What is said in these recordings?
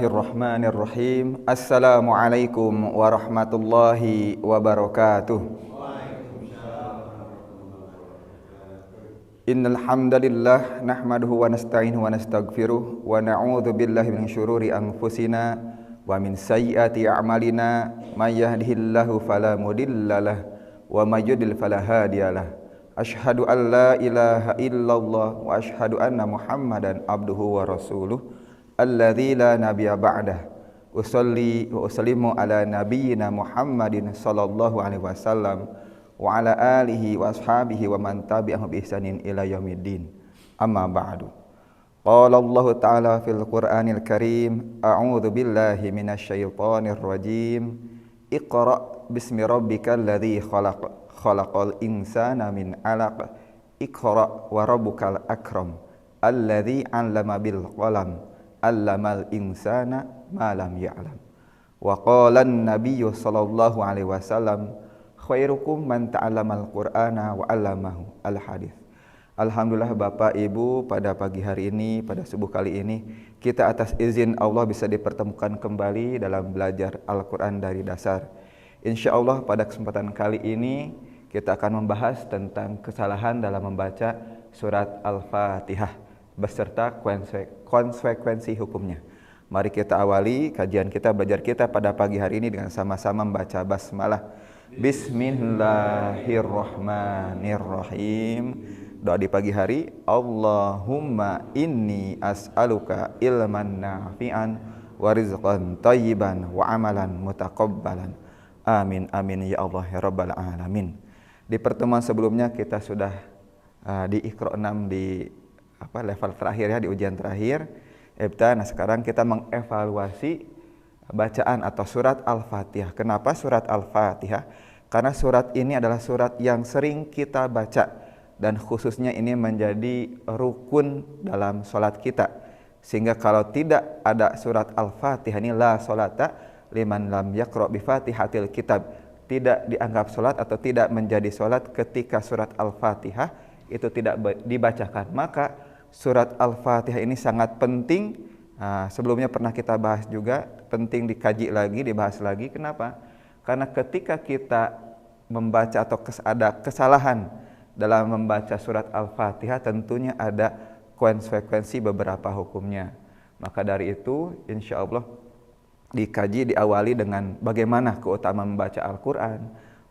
Bismillahirrahmanirrahim. Assalamualaikum warahmatullahi wabarakatuh. Innal hamdalillah nahmaduhu wa nasta'inuhu wa nastaghfiruh wa na'udzu billahi min syururi anfusina wa min sayyiati a'malina may yahdihillahu fala mudhillalah wa may yudlil fala hadiyalah. Asyhadu an la ilaha illallah wa asyhadu anna Muhammadan abduhu wa rasuluh alladzi la nabiyya ba'dah. Usolli wa usallimu ala nabiyyina Muhammadin sallallahu alaihi wasallam wa ala alihi wa ashabihi wa man tabi'ahu bi ihsanin ila yaumiddin. Amma ba'du. Qala Allah Ta'ala fil Qur'anil Karim, a'udzu billahi minasy syaithanir rajim. Iqra bismi rabbikal ladzi khalaq. Khalaqal insana min 'alaq. Iqra wa rabbukal akram. Alladzi 'allama bil qalam. Allamal insana ma lam ya'lam. Wa qala an-nabiyyu sallallahu alaihi wasallam, khairukum man ta'allamal qur'ana wa 'allamahu. Al-hadits. Alhamdulillah Bapak Ibu, pada pagi hari ini, pada subuh kali ini, kita atas izin Allah bisa dipertemukan kembali dalam belajar Al-Qur'an dari dasar. Insyaallah pada kesempatan kali ini kita akan membahas tentang kesalahan dalam membaca surat Al-Fatihah beserta konsekuensi hukumnya. Mari kita awali kajian kita, belajar kita pada pagi hari ini dengan sama-sama membaca basmalah. Bismillahirrahmanirrahim. Doa di pagi hari, Allahumma inni as'aluka ilman nafi'an wa rizqan thayyiban wa amalan mutaqabbalan. Amin amin ya Allah ya rabbal alamin. Di pertemuan sebelumnya kita sudah di Iqra 6 di level terakhir ya, di ujian terakhir. Nah sekarang kita mengevaluasi bacaan atau surat Al-Fatihah. Kenapa surat Al-Fatihah? Karena surat ini adalah surat yang sering kita baca dan khususnya ini menjadi rukun dalam sholat kita. Sehingga kalau tidak ada surat Al-Fatihah ini la sholata liman lam yaqra bi fatihatil kitab. Tidak dianggap sholat atau tidak menjadi sholat ketika surat Al-Fatihah itu tidak dibacakan. Maka surat Al-Fatihah ini sangat penting. Sebelumnya pernah kita bahas juga, penting dikaji lagi, dibahas lagi. Kenapa? Karena ketika kita membaca atau ada kesalahan dalam membaca surat Al-Fatihah, tentunya ada konsekuensi beberapa hukumnya. Maka dari itu insya Allah dikaji, diawali dengan bagaimana keutamaan membaca Al-Quran,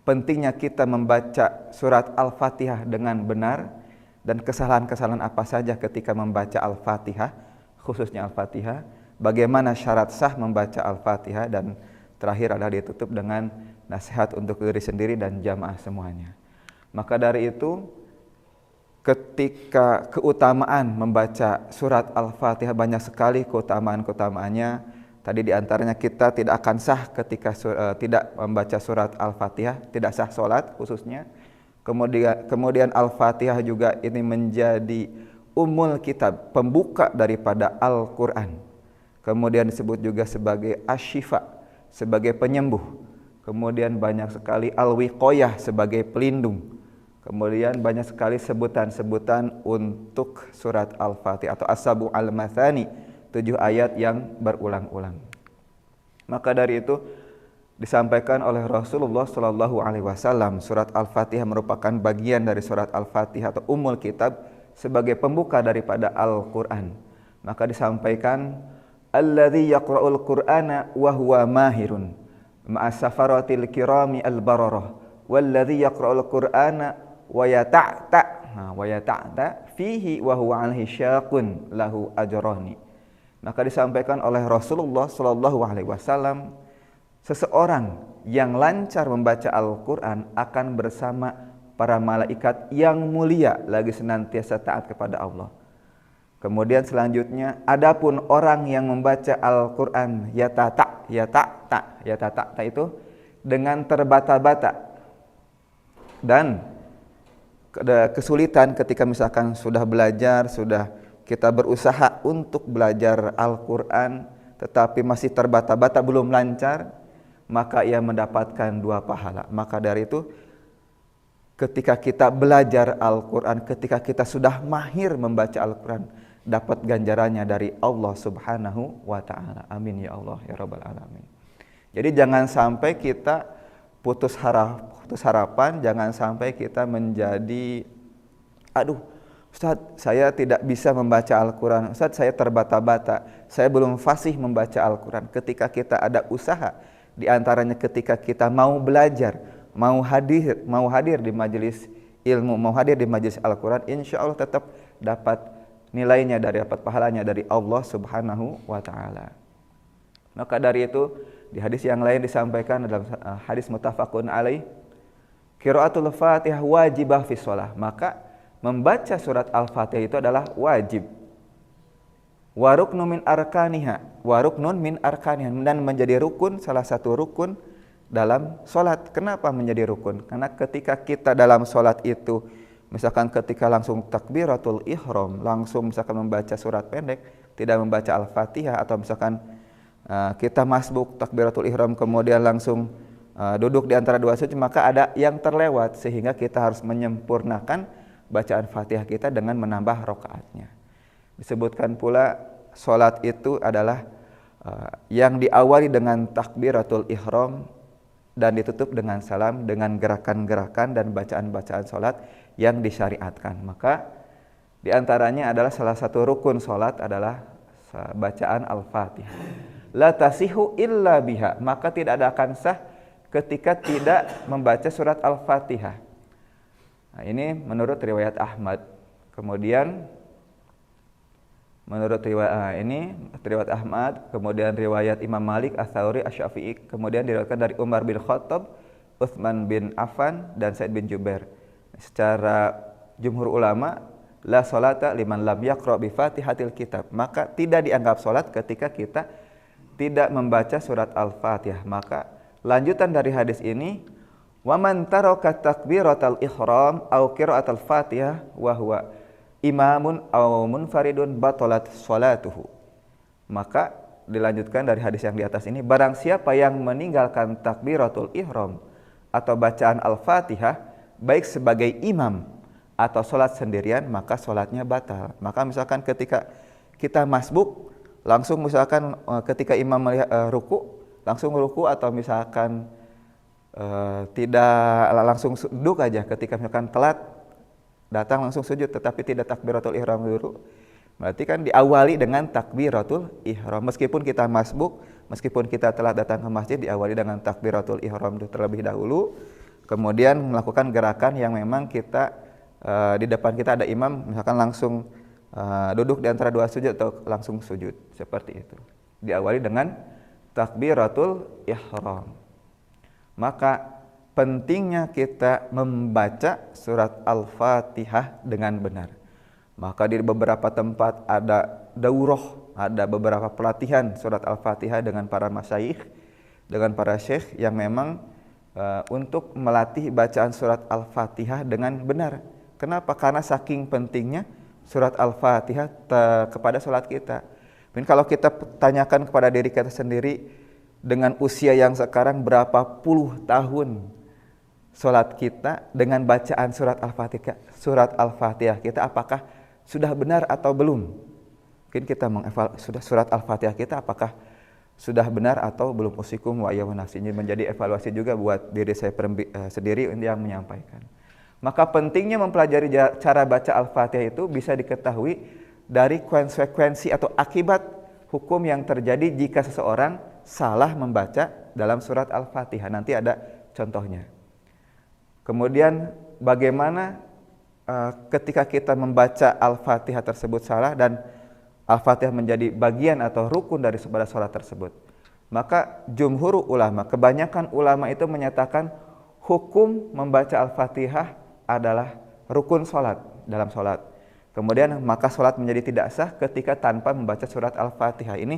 pentingnya kita membaca surat Al-Fatihah dengan benar, dan kesalahan-kesalahan apa saja ketika membaca Al-Fatihah, khususnya Al-Fatihah, bagaimana syarat sah membaca Al-Fatihah, dan terakhir adalah ditutup dengan nasihat untuk diri sendiri dan jamaah semuanya. Maka dari itu, ketika keutamaan membaca surat Al-Fatihah, banyak sekali keutamaan-keutamaannya. Tadi diantaranya kita tidak akan sah ketika tidak membaca surat Al-Fatihah, tidak sah sholat khususnya. Kemudian Al-Fatihah juga ini menjadi ummul kitab, pembuka daripada Al-Quran. Kemudian disebut juga sebagai asyifa, sebagai penyembuh. Kemudian banyak sekali al-wiqoyah, sebagai pelindung. Kemudian banyak sekali sebutan-sebutan untuk surat Al-Fatihah atau as-sabu al-mathani, 7 ayat yang berulang-ulang. Maka dari itu disampaikan oleh Rasulullah Shallallahu Alaihi Wasallam, surat Al-Fatihah merupakan bagian dari surat Al-Fatihah atau ummul kitab, sebagai pembuka daripada Al-Quran. Maka disampaikan, alladzi yaqra'ul Qur'ana wa huwa mahirun ma'as safaratil kirami al-bararah walladzi yaqra'ul Qur'ana wa yata'ta fihi wa huwa alaihi syaqun lahu ajrani. Maka disampaikan oleh Rasulullah Shallallahu Alaihi Wasallam, seseorang yang lancar membaca Al-Quran akan bersama para malaikat yang mulia, lagi senantiasa taat kepada Allah. Kemudian selanjutnya, adapun orang yang membaca Al-Quran yatata itu dengan terbata-bata dan kesulitan ketika misalkan sudah belajar, sudah kita berusaha untuk belajar Al-Quran tetapi masih terbata-bata, belum lancar, maka ia mendapatkan 2 pahala. Maka dari itu ketika kita belajar Al-Quran, ketika kita sudah mahir membaca Al-Quran dapat ganjarannya dari Allah Subhanahu wa taala. Amin ya Allah ya rabbal alamin. Jadi jangan sampai kita putus harapan, jangan sampai kita menjadi aduh, Ustaz, saya tidak bisa membaca Al-Quran. Ustaz, saya terbata-bata. Saya belum fasih membaca Al-Quran. Ketika kita ada usaha, di antaranya ketika kita mau belajar, mau hadir di majelis ilmu, mau hadir di majelis Al-Quran, insya Allah tetap dapat nilainya, dapat pahalanya dari Allah Subhanahu wa taala. Maka dari itu, di hadis yang lain disampaikan dalam hadis muttafaqun alaih, qiraatul Fatihah wajibah fi shalah. Maka membaca surat Al-Fatihah itu adalah wajib. Wa ruknun min arkaniha, dan menjadi rukun, salah satu rukun dalam solat. Kenapa menjadi rukun? Karena ketika kita dalam solat itu, misalkan ketika langsung takbiratul ihram, langsung misalkan membaca surat pendek, tidak membaca Al-Fatihah, atau misalkan kita masbuk takbiratul ihram kemudian langsung duduk di antara dua sujud, maka ada yang terlewat sehingga kita harus menyempurnakan bacaan Fatihah kita dengan menambah rakaatnya. Disebutkan pula salat itu adalah yang diawali dengan takbiratul ihram dan ditutup dengan salam, dengan gerakan-gerakan dan bacaan-bacaan salat yang disyariatkan. Maka di antaranya adalah salah satu rukun salat adalah bacaan Al-Fatihah. La tasihu illa biha, maka tidak ada akan sah ketika tidak membaca surat Al-Fatihah. Nah, ini menurut riwayat Ahmad. Kemudian menurut riwayat Ahmad, kemudian riwayat Imam Malik, Ats-Tsauri, Asy-Syafi'i, kemudian diriwayatkan dari Umar bin Khattab, Utsman bin Affan, dan Sa'id bin Jubair. Secara jumhur ulama, la salata liman lam yaqra bi Fatihatil kitab. Maka tidak dianggap salat ketika kita tidak membaca surat Al-Fatihah. Maka lanjutan dari hadis ini, wa man taraka takbiratal ihram aw qiraatal Fatihah wa huwa imamun aw munfaridun batalat shalatuhu. Maka dilanjutkan dari hadis yang di atas ini, barang siapa yang meninggalkan takbiratul ihram atau bacaan Al-Fatihah baik sebagai imam atau salat sendirian, maka salatnya batal. Maka misalkan ketika kita masbuk, langsung misalkan ketika imam ruku, langsung ruku, atau misalkan tidak langsung duduk aja, ketika misalkan telat datang langsung sujud tetapi tidak takbiratul ihram dulu, berarti kan diawali dengan takbiratul ihram. Meskipun kita masbuk, meskipun kita telat datang ke masjid, diawali dengan takbiratul ihram terlebih dahulu, kemudian melakukan gerakan yang memang kita di depan kita ada imam, misalkan langsung duduk di antara dua sujud atau langsung sujud, seperti itu. Diawali dengan takbiratul ihram. Maka pentingnya kita membaca surat Al-Fatihah dengan benar. Maka di beberapa tempat ada daurah, ada beberapa pelatihan surat Al-Fatihah dengan para masyayikh, dengan para syekh yang memang untuk melatih bacaan surat Al-Fatihah dengan benar. Kenapa? Karena saking pentingnya surat Al-Fatihah kepada salat kita. Dan kalau kita tanyakan kepada diri kita sendiri, dengan usia yang sekarang berapa puluh tahun salat kita dengan bacaan surat Al-Fatihah kita, apakah sudah benar atau belum? Mungkin kita sudah surat Al-Fatihah kita apakah sudah benar atau belum? Usikum wa iyyakum nafsinya menjadi evaluasi juga buat diri saya sendiri yang menyampaikan. Maka pentingnya mempelajari cara baca Al-Fatihah itu bisa diketahui dari konsekuensi atau akibat hukum yang terjadi jika seseorang salah membaca dalam surat Al-Fatihah. Nanti ada contohnya. Kemudian bagaimana ketika kita membaca Al-Fatihah tersebut salah dan Al-Fatihah menjadi bagian atau rukun dari sebuah salat tersebut. Maka jumhur ulama, kebanyakan ulama itu menyatakan hukum membaca Al-Fatihah adalah rukun salat dalam salat. Kemudian maka salat menjadi tidak sah ketika tanpa membaca surat Al-Fatihah. Ini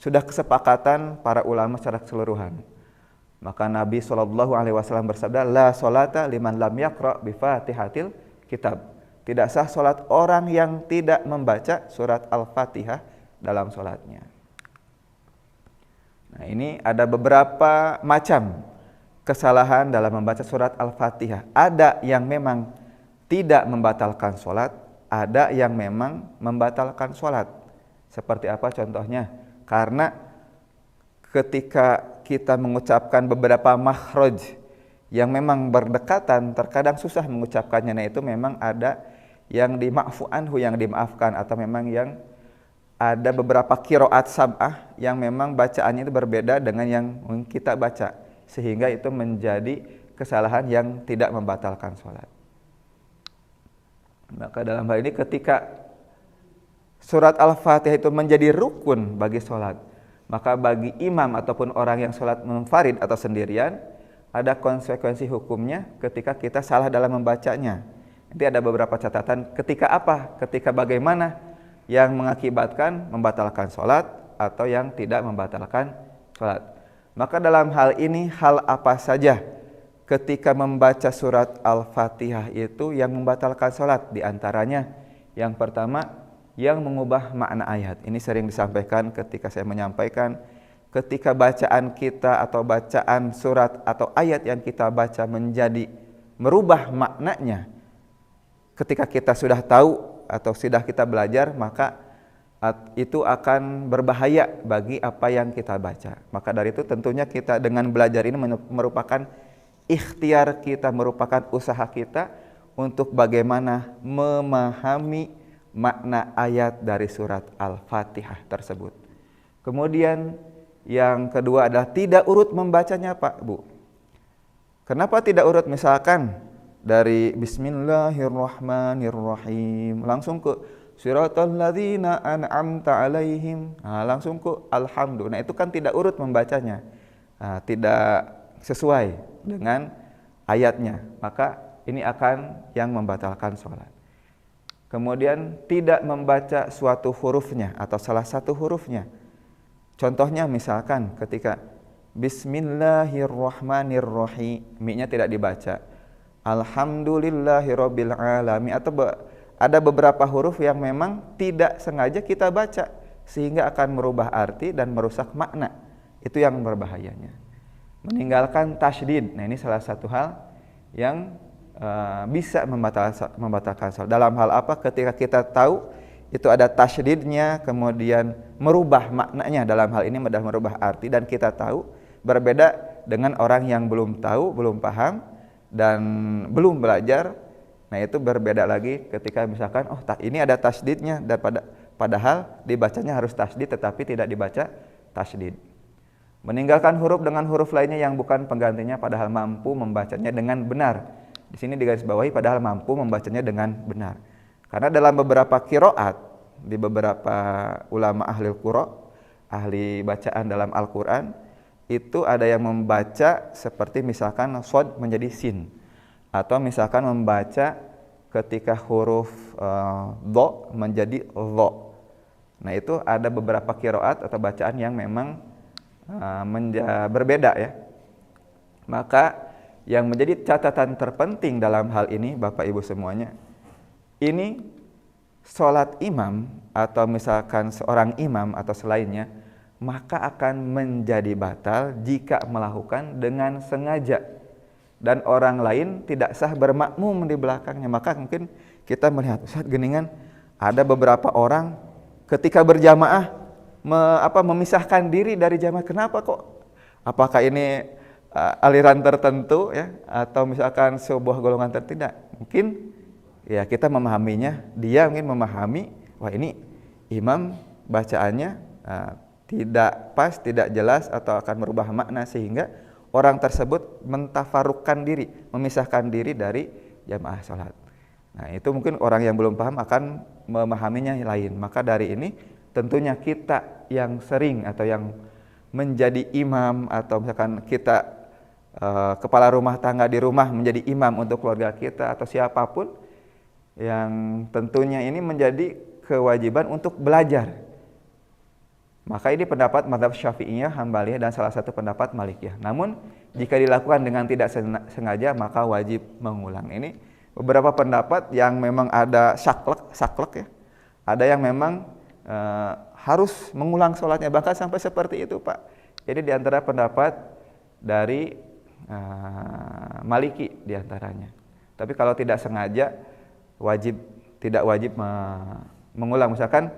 sudah kesepakatan para ulama secara keseluruhan. Maka Nabi SAW bersabda, la sholata liman lam yaqra bi Fatihatil kitab. Tidak sah salat orang yang tidak membaca surat Al-Fatihah dalam salatnya. Nah, ini ada beberapa macam kesalahan dalam membaca surat Al-Fatihah. Ada yang memang tidak membatalkan salat, ada yang memang membatalkan sholat. Seperti apa contohnya? Karena ketika kita mengucapkan beberapa makhraj yang memang berdekatan, terkadang susah mengucapkannya. Nah itu memang ada yang dima'fu anhu, yang dimaafkan, atau memang yang ada beberapa qiraat sab'ah yang memang bacaannya itu berbeda dengan yang kita baca, sehingga itu menjadi kesalahan yang tidak membatalkan sholat. Maka dalam hal ini ketika surat Al-Fatihah itu menjadi rukun bagi sholat, maka bagi imam ataupun orang yang sholat munfarid atau sendirian, ada konsekuensi hukumnya ketika kita salah dalam membacanya. Nanti ada beberapa catatan ketika apa, ketika bagaimana yang mengakibatkan membatalkan sholat atau yang tidak membatalkan sholat. Maka dalam hal ini, hal apa saja ketika membaca surat Al-Fatihah itu yang membatalkan sholat? Di antaranya yang pertama, yang mengubah makna ayat. Ini sering disampaikan ketika saya menyampaikan, ketika bacaan kita atau bacaan surat atau ayat yang kita baca menjadi merubah maknanya, ketika kita sudah tahu atau sudah kita belajar, maka itu akan berbahaya bagi apa yang kita baca. Maka dari itu tentunya kita dengan belajar ini merupakan ikhtiar kita, merupakan usaha kita untuk bagaimana memahami makna ayat dari surat Al-Fatihah tersebut. Kemudian yang kedua adalah tidak urut membacanya, Pak, Bu. Kenapa tidak urut? Misalkan dari Bismillahirrahmanirrahim langsung ke Siratal ladzina an'amta alaihim, langsung ke Alhamdulillah. Nah, itu kan tidak urut membacanya, tidak sesuai dengan ayatnya, maka ini akan yang membatalkan sholat. Kemudian tidak membaca suatu hurufnya atau salah satu hurufnya. Contohnya misalkan ketika Bismillahirrahmanirrahim, mi-nya tidak dibaca, Alhamdulillahirabbil alamin, atau ada beberapa huruf yang memang tidak sengaja kita baca sehingga akan merubah arti dan merusak makna. Itu yang berbahayanya. Meninggalkan tasydid. Nah, ini salah satu hal yang bisa membatalkan salat. Dalam hal apa? Ketika kita tahu itu ada tasydidnya, kemudian merubah maknanya, dalam hal ini adalah merubah arti, dan kita tahu, berbeda dengan orang yang belum tahu, belum paham dan belum belajar. Nah, itu berbeda lagi ketika misalkan ini ada tasydidnya, dan padahal dibacanya harus tasydid tetapi tidak dibaca tasydid. Meninggalkan huruf dengan huruf lainnya yang bukan penggantinya padahal mampu membacanya dengan benar. Di sini digarisbawahi padahal mampu membacanya dengan benar. Karena dalam beberapa qiraat, di beberapa ulama ahli qira, ahli bacaan dalam Al-Qur'an, itu ada yang membaca seperti misalkan shad menjadi sin, atau misalkan membaca ketika huruf dha menjadi dha. Nah, itu ada beberapa qiraat atau bacaan yang memang berbeda ya. Maka yang menjadi catatan terpenting dalam hal ini, Bapak Ibu semuanya, ini sholat imam atau misalkan seorang imam atau selainnya, maka akan menjadi batal jika melakukan dengan sengaja dan orang lain tidak sah bermakmum di belakangnya. Maka mungkin kita melihat, Ustaz geningan, ada beberapa orang ketika berjamaah memisahkan diri dari jamaah. Kenapa kok? Apakah ini aliran tertentu ya, atau misalkan sebuah golongan tertentu? Tidak. Mungkin ya kita memahaminya, dia mungkin memahami, wah ini imam bacaannya tidak pas, tidak jelas, atau akan merubah makna, sehingga orang tersebut mentafarukkan diri, memisahkan diri dari jamaah sholat. Nah, itu mungkin orang yang belum paham akan memahaminya lain. Maka dari ini tentunya kita yang sering atau yang menjadi imam, atau misalkan kita kepala rumah tangga di rumah menjadi imam untuk keluarga kita atau siapapun, yang tentunya ini menjadi kewajiban untuk belajar. Maka ini pendapat mazhab Syafi'iyah, Hambaliyah, dan salah satu pendapat Malikiyah. Namun jika dilakukan dengan tidak sengaja, maka wajib mengulang. Ini beberapa pendapat yang memang ada saklek ya. Ada yang memang harus mengulang sholatnya, bahkan sampai seperti itu, Pak. Jadi di antara pendapat dari Maliki diantaranya. Tapi kalau tidak sengaja, wajib tidak wajib mengulang. Misalkan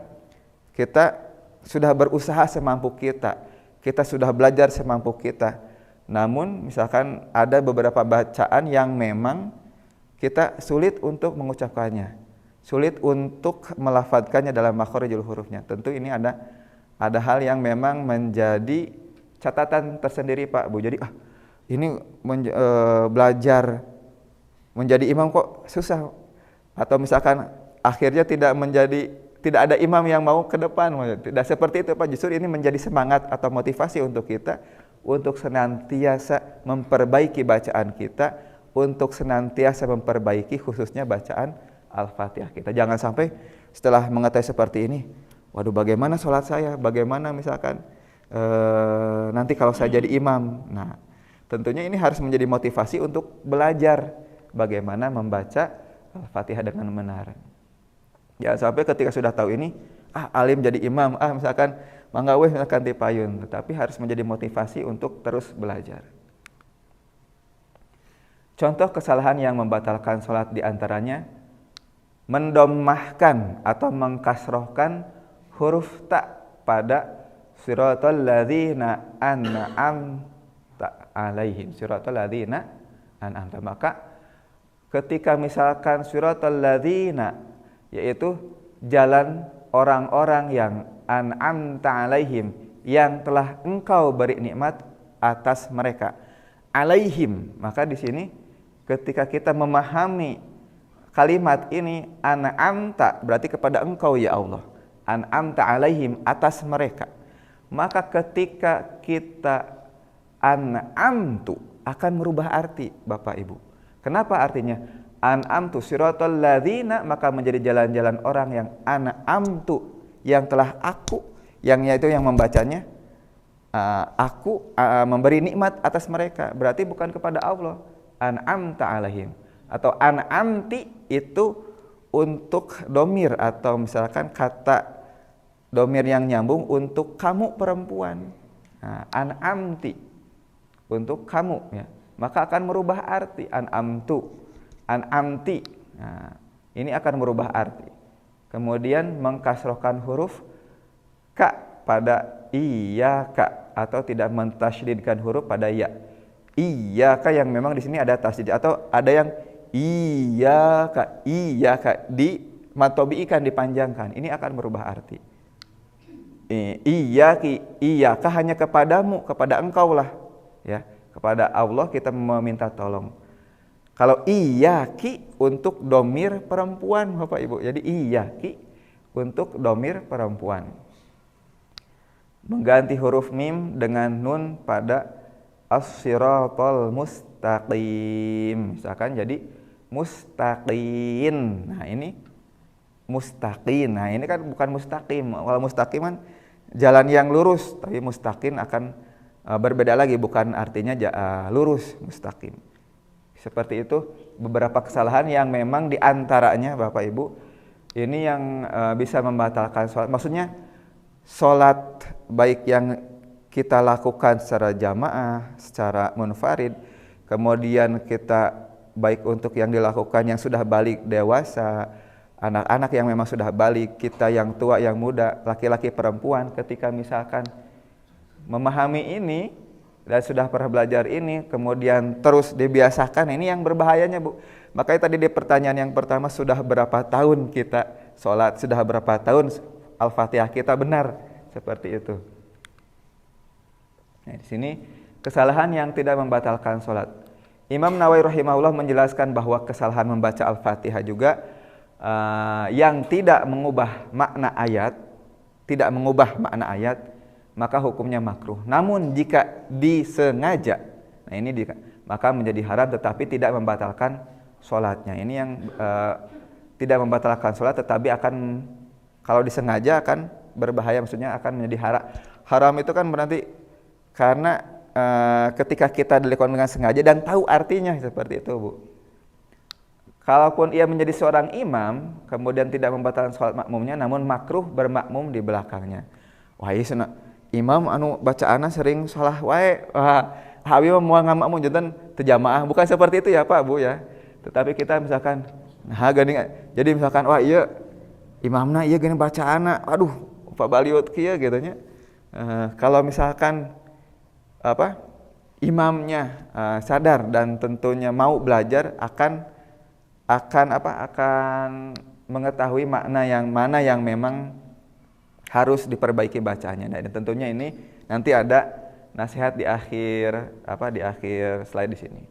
kita sudah berusaha semampu kita, kita sudah belajar semampu kita, namun misalkan ada beberapa bacaan yang memang kita sulit untuk mengucapkannya, sulit untuk melafadzkannya dalam makharijul hurufnya. Tentu ini ada hal yang memang menjadi catatan tersendiri Pak Bu. Jadi ini belajar menjadi imam kok susah, atau misalkan akhirnya tidak ada imam yang mau ke depan. Tidak seperti itu Pak, justru ini menjadi semangat atau motivasi untuk kita untuk senantiasa memperbaiki bacaan kita, untuk senantiasa memperbaiki khususnya bacaan Al-Fatihah kita. Jangan sampai setelah mengetahui seperti ini, waduh bagaimana sholat saya, bagaimana misalkan nanti kalau saya jadi imam. Nah, tentunya ini harus menjadi motivasi untuk belajar bagaimana membaca Al-Fatihah dengan benar. Ya sampai ketika sudah tahu ini, alim jadi imam, misalkan mangga weh misalkan dipayun, tetapi harus menjadi motivasi untuk terus belajar. Contoh kesalahan yang membatalkan sholat diantaranya mendomahkan atau mengkasrohkan huruf ta pada siratal ladzina an'amta alaihim, siratal ladzina an'amta. Maka ketika misalkan siratal ladzina, yaitu jalan orang-orang yang an'amta alaihim, yang telah engkau beri nikmat atas mereka. Alaihim, maka di sini ketika kita memahami kalimat ini an'amta, berarti kepada engkau ya Allah. An'amta alaihim, atas mereka. Maka ketika kita an'amtu akan merubah arti Bapak Ibu. Kenapa artinya? An'amtu siratal ladzina, maka menjadi jalan-jalan orang yang an'amtu, yang telah aku, yang yaitu yang membacanya aku memberi nikmat atas mereka, berarti bukan kepada Allah. An'amta alaihim atau an'amti itu untuk domir, atau misalkan kata domir yang nyambung untuk kamu perempuan. An'amti untuk kamu, ya, maka akan merubah arti. An'amtu, an'amti, nah, ini akan merubah arti. Kemudian mengkasrohkan huruf ka pada iyyaka, atau tidak mentasydidkan huruf pada ya. Iyyaka yang memang di sini ada tasydid, atau ada yang iyyaka, iyyaka di matobiikan, dipanjangkan. Ini akan merubah arti. Iyyaki, iyyaka hanya kepadamu, kepada engkau lah, ya, kepada Allah kita meminta tolong. Kalau iyyaki untuk domir perempuan Bapak Ibu, jadi iyyaki untuk domir perempuan. Mengganti huruf mim dengan nun pada as-siratal mustaqim, misalkan jadi mustaqin. Nah ini mustaqin, nah ini kan bukan mustaqim. Kalau mustaqim kan jalan yang lurus, tapi mustaqin akan berbeda lagi, bukan artinya lurus, mustaqim. Seperti itu beberapa kesalahan yang memang diantaranya Bapak Ibu ini yang bisa membatalkan sholat. Maksudnya sholat baik yang kita lakukan secara jamaah, secara munfarid, kemudian kita baik untuk yang dilakukan yang sudah balik dewasa, anak-anak yang memang sudah balik, kita yang tua, yang muda, laki-laki, perempuan, ketika misalkan memahami ini dan sudah pernah belajar ini, kemudian terus dibiasakan, ini yang berbahayanya Bu. Makanya tadi di pertanyaan yang pertama, sudah berapa tahun kita sholat, sudah berapa tahun Al-Fatihah kita benar, seperti itu. Nah, di sini kesalahan yang tidak membatalkan sholat. Imam Nawawi rahimahullah menjelaskan bahwa kesalahan membaca Al-Fatihah juga yang tidak mengubah makna ayat, maka hukumnya makruh. Namun jika disengaja, nah ini maka menjadi haram, tetapi tidak membatalkan sholatnya. Ini yang tidak membatalkan sholat, tetapi akan kalau disengaja akan berbahaya, maksudnya akan menjadi haram. Haram itu kan berarti karena ketika kita dilakukan dengan sengaja dan tahu artinya, seperti itu Bu. Kalaupun ia menjadi seorang imam, kemudian tidak membatalkan sholat makmumnya, namun makruh bermakmum di belakangnya. Wah iya imam anu bacaana sering salah wae, hawi mau ngamakmum jantan tejamaah, bukan seperti itu ya Pak Bu ya. Tetapi kita misalkan Nah, geuning jadi misalkan wah ieu imamna ieu geuning bacaanna, aduh pabaliut kieu gitu nya. Kalau misalkan apa imamnya sadar dan tentunya mau belajar akan mengetahui mana yang memang harus diperbaiki bacaannya. Dan tentunya ini nanti ada nasihat di akhir slide di sini.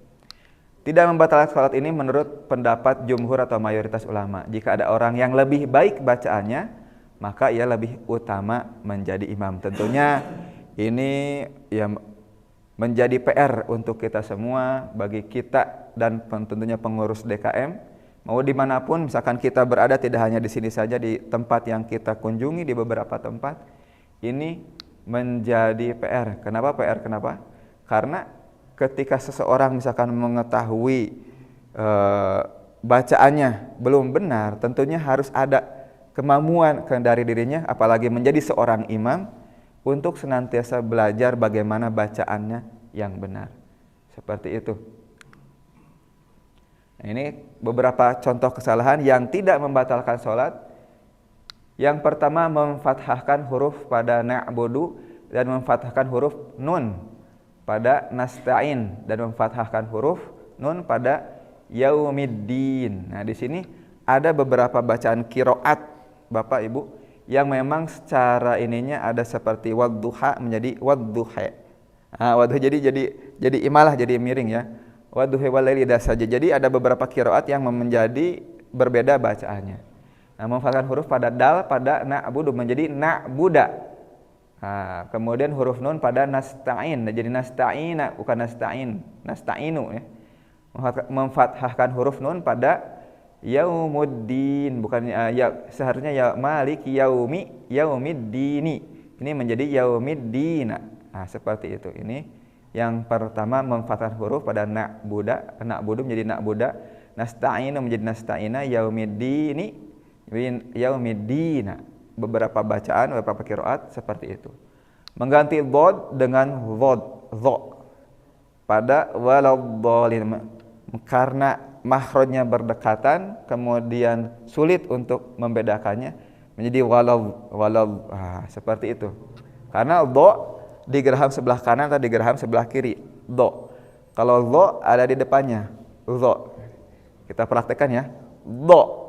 Tidak membatalkan salat ini menurut pendapat jumhur atau mayoritas ulama. Jika ada orang yang lebih baik bacaannya, maka ia lebih utama menjadi imam. Tentunya ini ya menjadi PR untuk kita semua, bagi kita dan tentunya pengurus DKM, mau dimanapun misalkan kita berada, tidak hanya di sini saja, di tempat yang kita kunjungi, di beberapa tempat, ini menjadi PR. Kenapa PR? Kenapa? Karena ketika seseorang misalkan mengetahui bacaannya belum benar, tentunya harus ada kemampuan dari dirinya, apalagi menjadi seorang imam, untuk senantiasa belajar bagaimana bacaannya yang benar. Seperti itu. Nah, ini beberapa contoh kesalahan yang tidak membatalkan sholat. Yang pertama, memfathahkan huruf pada na'budu dan memfathahkan huruf nun pada nasta'in, dan memfathahkan huruf nun pada yaumiddin. Nah, di sini ada beberapa bacaan qiraat Bapak Ibu yang memang secara ininya ada seperti wadduha menjadi wadduha. Wadduha jadi imalah, jadi miring ya. Wadduha walaili saja. Jadi ada beberapa qiraat yang menjadi berbeda bacaannya. Nah, memfathahkan huruf pada dal pada na'budu menjadi na'buda. Kemudian huruf nun pada nasta'in jadi nasta'ina, bukan nasta'in, nasta'inu ya. Memfathahkan huruf nun pada yaumuddin, bukan ya seharusnya ya maliki yaumiddini, ini menjadi yaumiddina. Nah, seperti itu. Ini yang pertama, memfathahkan huruf pada na'budu menjadi na'buda, nasta'inu menjadi nasta'ina, yaumiddini yaumiddina. Beberapa bacaan, beberapa qiraat seperti itu. Mengganti dhad dengan dha pada waladhdallin, karena makhrajnya berdekatan, kemudian sulit untuk membedakannya, menjadi seperti itu. Karena dha digerham sebelah kanan atau digerham sebelah kiri, dha. Kalau dha ada di depannya, dha. Kita praktekkan ya. Dha.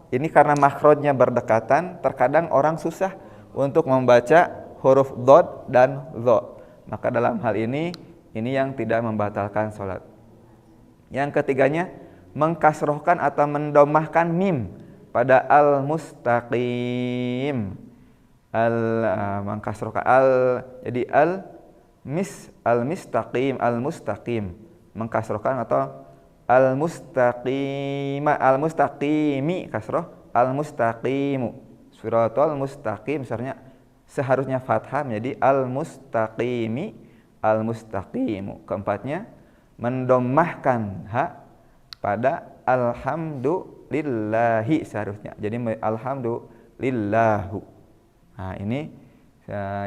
Ini karena makhrajnya berdekatan, terkadang orang susah untuk membaca huruf dhad dan dha. Maka dalam hal ini yang tidak membatalkan sholat. Yang ketiganya, mengkasrohkan atau mendomahkan mim pada al-mustaqim. Mengkasrohkan jadi al-mustaqim, mengkasrohkan atau al-mustaqimi kasroh, al-mustaqimu, suratul mustaqim seharusnya fathah menjadi al-mustaqimi, al-mustaqimu. Keempatnya, mendomahkan ha pada alhamdulillahi seharusnya jadi alhamdulillahu. Nah, ini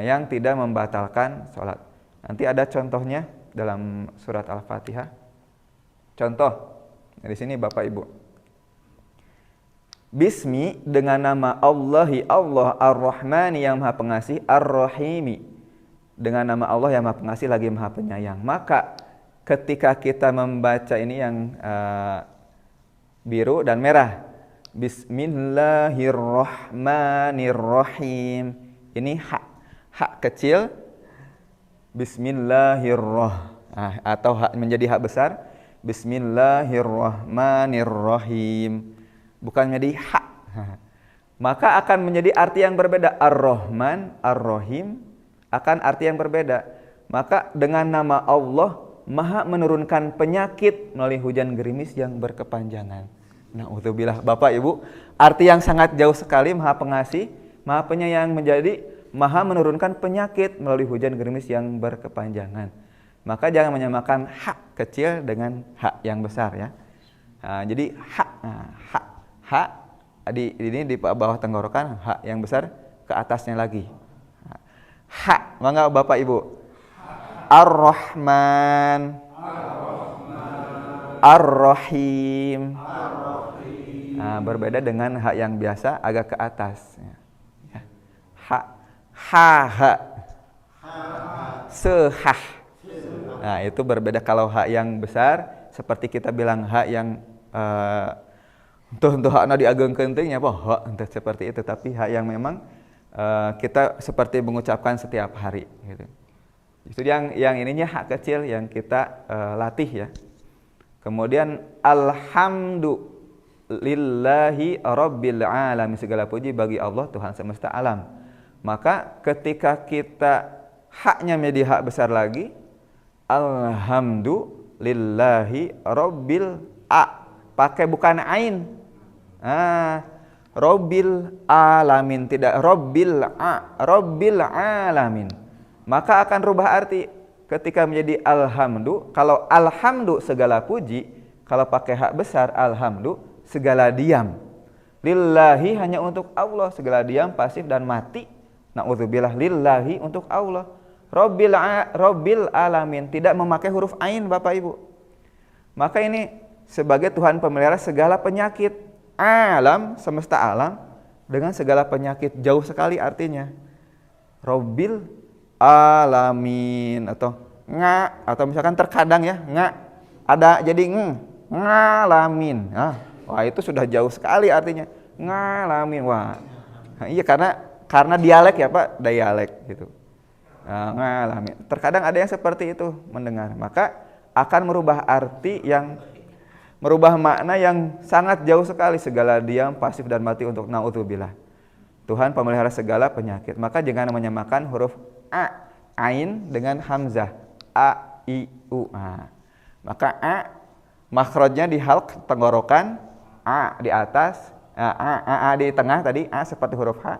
yang tidak membatalkan sholat. Nanti ada contohnya dalam surat Al-Fatihah. Contoh di sini Bapak Ibu. Bismi, dengan nama Allahi, Allah Ar-Rahmani yang Maha Pengasih, Ar-Rahimi, dengan nama Allah yang Maha Pengasih lagi Maha Penyayang. Maka ketika kita membaca ini yang biru dan merah, Bismillahirrahmanirrahim, ini hak kecil, Bismillahirrahmanirrahim, atau hak menjadi hak besar, Bismillahirrahmanirrahim, bukan menjadi hak. Maka akan menjadi arti yang berbeda. Ar-Rahman, Ar-Rahim akan arti yang berbeda. Maka dengan nama Allah Maha menurunkan penyakit melalui hujan gerimis yang berkepanjangan. Na'udzubillah. Bapak Ibu, arti yang sangat jauh sekali. Maha Pengasih, Maha Penyayang menjadi Maha menurunkan penyakit melalui hujan gerimis yang berkepanjangan. Maka jangan menyamakan hak kecil dengan hak yang besar ya. Jadi hak ini di bawah tenggorokan, hak yang besar ke atasnya lagi. Hak, mangga Bapak Ibu. Ar-Rahman. Ar-Rahim. Nah, berbeda dengan ha yang biasa agak ke atas. Ya. Ha, ha. Sehah. Nah, itu berbeda kalau ha yang besar seperti kita bilang ha yang untuk hakna diagengkeun teh nya apa ha untuk seperti itu, tapi ha yang memang kita seperti mengucapkan setiap hari gitu. Itu yang ininya ha kecil yang kita latih ya. Kemudian alhamdulillahi rabbil alamin, segala puji bagi Allah Tuhan semesta alam. Maka ketika kita haknya menjadi hak besar lagi, alhamdulillahi rabbil pakai bukan ain. Rabbil alamin, tidak rabbil alamin. Maka akan rubah arti ketika menjadi alhamdu. Kalau alhamdu segala puji, kalau pakai hak besar alhamdu segala diam. Lillahi hanya untuk Allah, segala diam pasif dan mati. Na'udzubillah, lillahi untuk Allah. Rabbil alamin, tidak memakai huruf ain Bapak Ibu. Maka ini sebagai Tuhan pemelihara segala penyakit. Alam, semesta alam dengan segala penyakit, jauh sekali artinya. Rabbil alamin atau atau misalkan terkadang ya ada jadi ngalamin. Wah itu sudah jauh sekali artinya. Ngalamin. Wah. Iya karena dialek ya Pak, dialek gitu. Ngalamin. Terkadang ada yang seperti itu mendengar, maka akan merubah arti yang merubah makna yang sangat jauh sekali, segala diam, pasif dan mati untuk naudzubillah. Tuhan pemelihara segala penyakit. Maka jangan menyamakan huruf ain dengan hamzah i u. Maka makhrajnya di halq tenggorokan, di atas, di tengah tadi, seperti huruf h,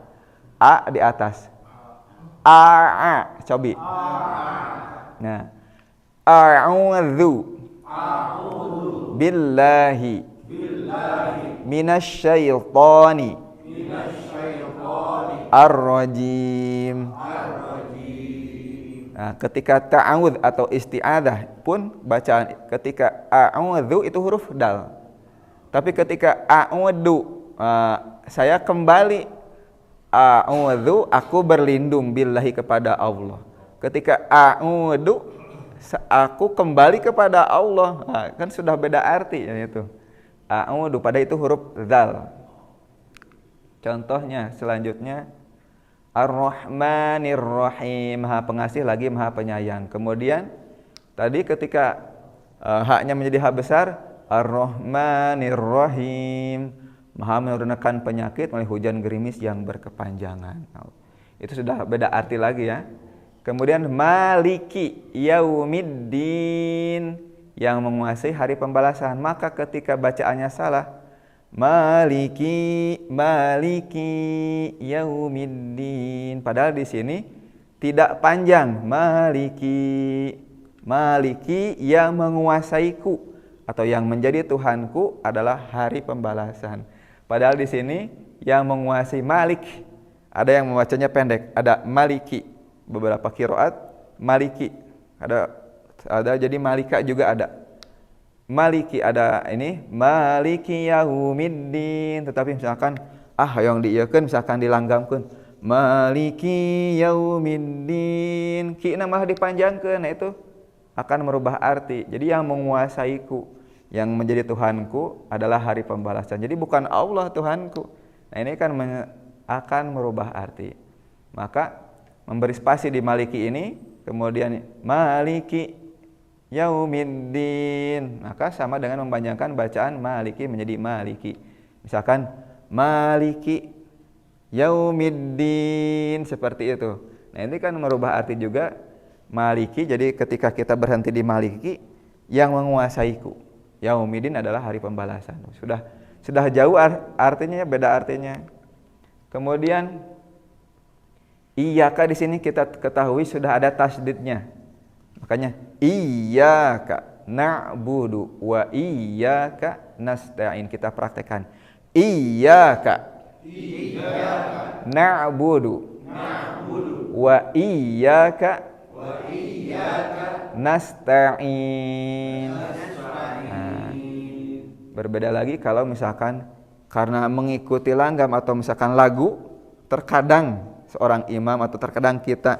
di atas. Cobi. Nah, a'udzu billahi minasyaitani ar-rajim. Nah, ketika ta'awudz atau isti'adzah pun bacaan ketika a'udzu itu huruf dal. Tapi ketika a'udzu saya kembali, a'udzu aku berlindung billahi kepada Allah. Ketika a'udzu aku kembali kepada Allah. Kan sudah beda arti ya itu. A'udzu pada itu huruf dzal. Contohnya selanjutnya Ar-Rahmanir Rahim, Maha Pengasih lagi Maha Penyayang. Kemudian tadi ketika haknya menjadi hak besar, Ar-Rahmanir Rahim, Maha menurunkan penyakit melalui hujan gerimis yang berkepanjangan. Itu sudah beda arti lagi ya. Kemudian Maliki Yaumiddin, yang menguasai hari pembalasan. Maka ketika bacaannya salah, Maliki Yaumiddin, padahal di sini tidak panjang. Maliki yang menguasaiku atau yang menjadi Tuhanku adalah hari pembalasan. Padahal di sini yang menguasai Malik, ada yang membacanya pendek, ada Maliki. Beberapa qiraat Maliki, ada jadi Malika juga ada. Maliki ada ini Maliki Yaumiddin, tetapi misalkan yang diieukeun misalkan dilanggamkeun Maliki Yaumiddin, kina malah dipanjangkeun, nah itu akan merubah arti. Jadi yang menguasaiku, yang menjadi Tuhanku adalah hari pembalasan. Jadi bukan Allah Tuhanku. Nah ini kan akan merubah arti. Maka memberi spasi di Maliki ini, kemudian Maliki Yaumiddin, maka sama dengan mempanjangkan bacaan Maliki menjadi Maliki. Misalkan Maliki Yaumiddin, seperti itu. Nah ini kan merubah arti juga Maliki. Jadi ketika kita berhenti di Maliki, yang menguasaiku, Yaumiddin adalah hari pembalasan. Sudah jauh artinya, beda artinya. Kemudian Iyyaka di sini kita ketahui sudah ada tasdidnya. Makanya iyyaka na'budu wa iyyaka nasta'in, kita praktekkan. Iyyaka na'budu wa iyyaka nasta'in. Berbeda lagi kalau misalkan karena mengikuti langgam atau misalkan lagu, terkadang seorang imam atau terkadang kita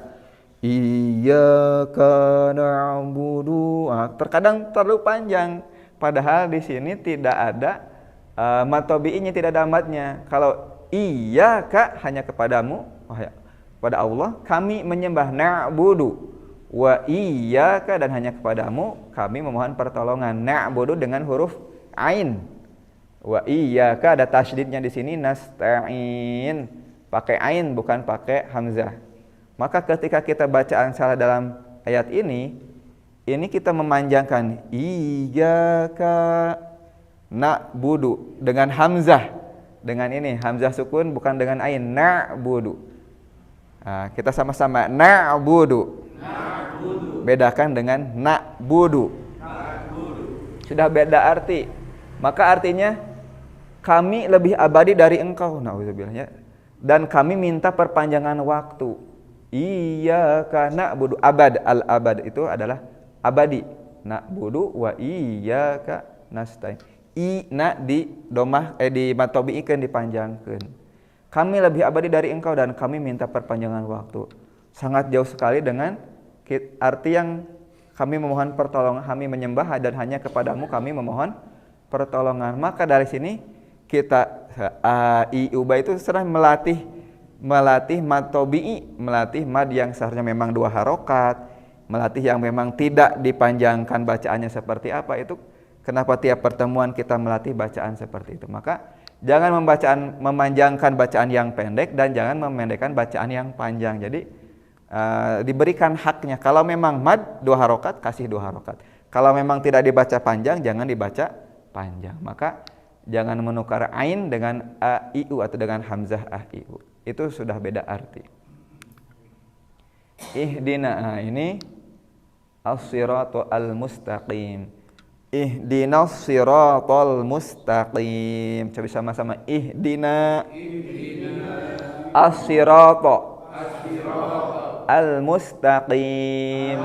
iyyaka na'budu, terkadang terlalu panjang. Padahal di sini tidak ada mad tabi'inya, tidak ada madnya. Kalau iyyaka hanya kepadamu, pada Allah kami menyembah, na'budu wa iyyaka dan hanya kepadamu kami memohon pertolongan. Na'budu dengan huruf ain. Wa iyyaka ada tasydidnya di sini, nasta'in. Pakai ain bukan pakai hamzah. Maka ketika kita bacaan salah dalam ayat ini kita memanjangkan iyyaka na'budu dengan hamzah. Dengan ini hamzah sukun bukan dengan ain, na'budu. Kita sama-sama na'budu. Bedakan dengan na'budu. Sudah beda arti. Maka artinya kami lebih abadi dari engkau. Nauzubillah. Dan kami minta perpanjangan waktu. Iyyaka na'budu, abad, al-abad itu adalah abadi. Na'budu wa iyyaka nasta'in. Na di domah di mad tabi'ikeun dipanjangkeun. Kami lebih abadi dari engkau dan kami minta perpanjangan waktu. Sangat jauh sekali dengan arti yang kami memohon pertolongan, kami menyembah dan hanya kepadamu kami memohon pertolongan. Maka dari sini kita iuba itu sedang melatih mad tabi'i, melatih mad yang seharusnya memang 2 harokat, melatih yang memang tidak dipanjangkan bacaannya seperti apa. Itu kenapa tiap pertemuan kita melatih bacaan seperti itu. Maka jangan memanjangkan bacaan yang pendek dan jangan memendekkan bacaan yang panjang. Jadi diberikan haknya. Kalau memang mad 2 harokat, kasih 2 harokat. Kalau memang tidak dibaca panjang, jangan dibaca panjang. Maka jangan menukar ain dengan aiu atau dengan hamzah aiu. Itu sudah beda arti. Ihdina, ini as-siratal mustaqim. Ihdinas siratal mustaqim. Coba sama-sama ihdina as-sirata al-mustaqim.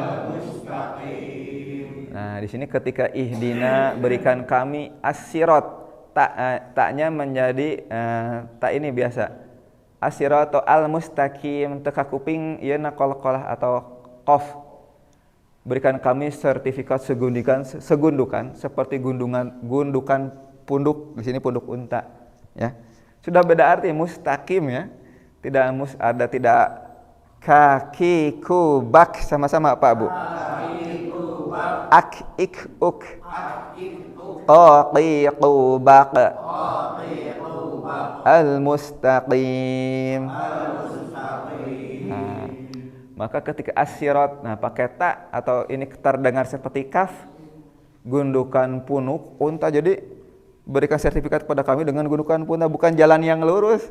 Nah, di sini ketika ihdina berikan kami as-sirat, taknya menjadi tak ini biasa. As-sirata al-mustaqim, teka kuping ieu na qalqalah atau qaf. Berikan kami sertifikat segundukan seperti gundukan punduk, di sini punduk unta, ya. Sudah beda arti mustaqim, ya. Tidak kaki kubak, sama-sama Pak Bu. Ak ik uk qaqi qubaq al mustaqim. Nah, maka ketika as-sirat, pakai ta atau ini terdengar seperti kaf, gundukan punuk unta. Jadi berikan sertifikat kepada kami dengan gundukan punuk, bukan jalan yang lurus.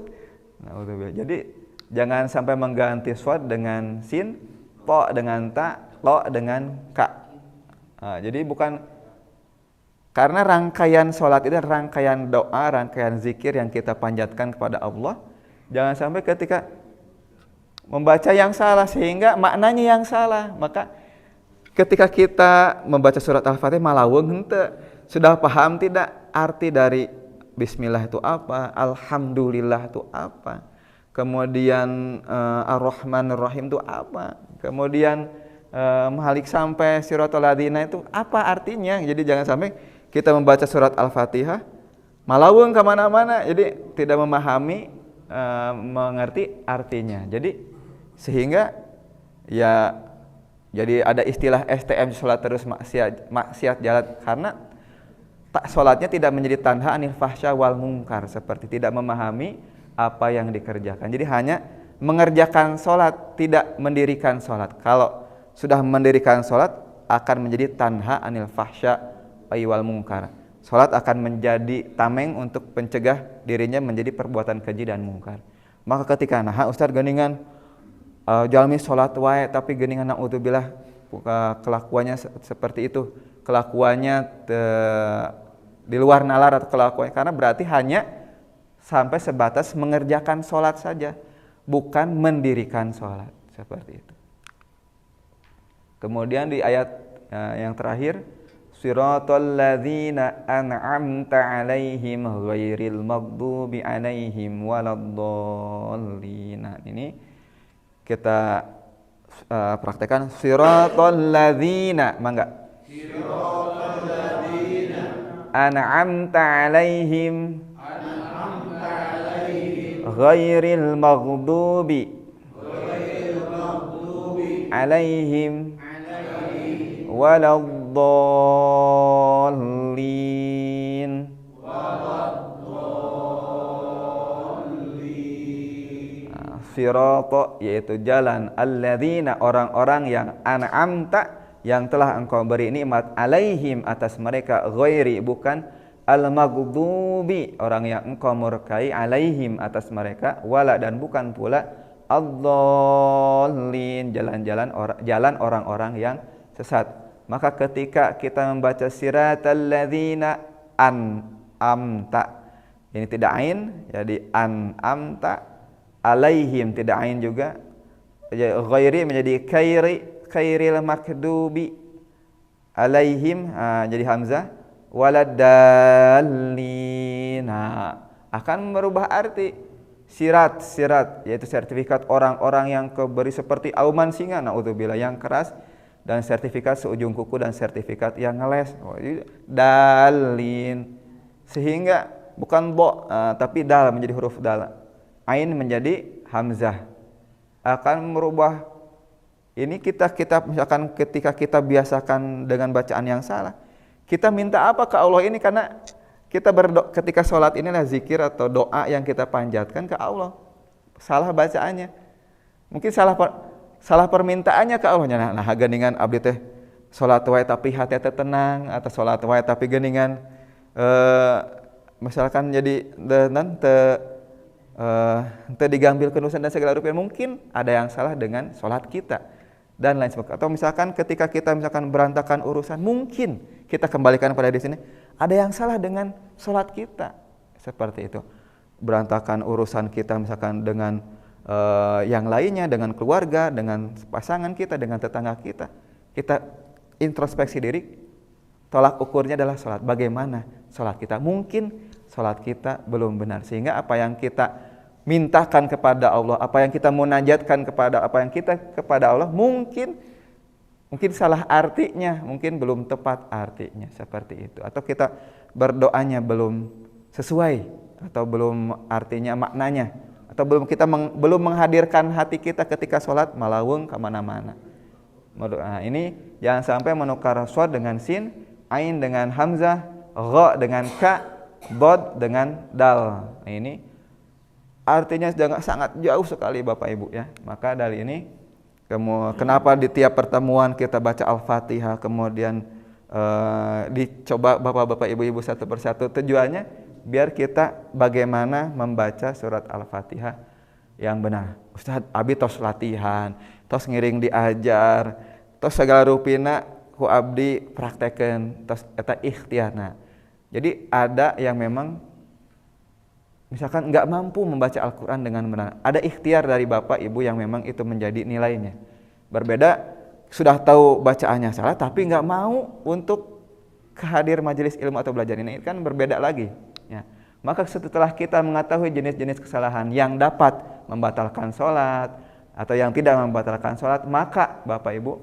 Jadi jangan sampai mengganti shad dengan sin, po dengan ta, lo dengan ka. Jadi bukan, karena rangkaian sholat itu rangkaian doa, rangkaian zikir yang kita panjatkan kepada Allah. Jangan sampai ketika membaca yang salah sehingga maknanya yang salah. Maka ketika kita membaca surat Al-Fatihah malaweng henteu, sudah paham tidak arti dari bismillah itu apa, alhamdulillah itu apa, kemudian ar-rahmanir rahim itu apa, kemudian mahalik sampai siratal ladzina itu apa artinya. Jadi jangan sampai kita membaca surat Al-Fatihah malaweng kemana-mana, jadi tidak memahami mengerti artinya. Jadi sehingga ya jadi ada istilah STM, sholat terus maksiat jalan, karena sholatnya tidak menjadi tanha anil fahsya wal mungkar, seperti tidak memahami apa yang dikerjakan. Jadi hanya mengerjakan sholat, tidak mendirikan sholat. Kalau sudah mendirikan sholat akan menjadi tanha anil fahsya wal mungkar. Sholat akan menjadi tameng untuk mencegah dirinya menjadi perbuatan keji dan mungkar. Maka ketika Ustaz geningan jalmi sholat wae tapi geningan naudzubillah kelakuannya seperti itu, kelakuannya di luar nalar atau kelakuannya, karena berarti hanya sampai sebatas mengerjakan sholat saja, bukan mendirikan sholat, seperti itu. Kemudian di ayat yang terakhir, Siratal ladzina an'amta 'alaihim ghairil maghdubi 'alaihim waladdallin. Nah, ini kita praktekkan siratal ladzina, mangga. Siratal ladzina an'amta 'alaihim ghairil maghdubi 'alaihim waladdallin. Sirata yaitu jalan, alladzina orang-orang yang an'amta yang telah engkau beri nikmat, alaihim atas mereka, ghairi bukan, al-maghdubi orang yang engkau murkai, alaihim atas mereka, wala dan bukan pula, ad-dallin jalan orang-orang yang sesat. Maka ketika kita membaca siratal ladzina an'amta, ini tidak ain, jadi an'amta, alaihim tidak ain juga, ghairi menjadi khairil makdubi, alaihim jadi hamzah, waladdallin. Akan merubah arti. Sirat yaitu sertifikat orang-orang yang keberi seperti auman singa, naudzubillah, yang keras, dan sertifikat seujung kuku dan sertifikat yang ngeles. Dalin, sehingga bukan bo tapi dal menjadi huruf dal, ain menjadi hamzah, akan merubah. Ini kita misalkan ketika kita biasakan dengan bacaan yang salah, kita minta apa ke Allah ini, karena kita berdoa ketika sholat, inilah zikir atau doa yang kita panjatkan ke Allah. Salah bacaannya, mungkin salah permintaannya ke Allah. Nah geningan abdi teh sholat wae tapi hati teh tenang, atau sholat wae tapi geningan misalkan jadi teu digambil kenusan dan segala rupiah, mungkin ada yang salah dengan sholat kita dan lain sebagainya. Atau misalkan ketika kita berantakan urusan, mungkin kita kembalikan pada di sini, ada yang salah dengan sholat kita, seperti itu. Berantakan urusan kita misalkan dengan yang lainnya, dengan keluarga, dengan pasangan kita, dengan tetangga kita. Kita introspeksi diri, tolak ukurnya adalah sholat. Bagaimana sholat kita? Mungkin sholat kita belum benar, sehingga apa yang kita mintakan kepada Allah, apa yang kita munajatkan kepada Allah, mungkin salah artinya, mungkin belum tepat artinya, seperti itu. Atau kita berdoanya belum sesuai, atau belum artinya maknanya, atau belum menghadirkan hati kita ketika sholat, malawung kemana-mana. Nah, ini jangan sampai menukar shad dengan sin, ain dengan hamzah, gha dengan ka, bod dengan dal. Nah, ini artinya sangat jauh sekali Bapak Ibu ya. Maka dari ini kenapa di tiap pertemuan kita baca Al-Fatihah, kemudian dicoba Bapak-bapak Ibu-ibu satu persatu, tujuannya biar kita bagaimana membaca surat Al-Fatihah yang benar. Ustaz, abi tos latihan, tos ngiring diajar, tos segala rupina ku abdi praktekeun, tos eta ikhtiarna. Jadi ada yang memang misalkan enggak mampu membaca Al-Quran dengan benar, ada ikhtiar dari Bapak Ibu yang memang itu menjadi nilainya. Berbeda, sudah tahu bacaannya salah tapi enggak mau untuk kehadir majelis ilmu atau belajar, ini kan berbeda lagi ya. Maka setelah kita mengetahui jenis-jenis kesalahan yang dapat membatalkan sholat atau yang tidak membatalkan sholat, maka Bapak Ibu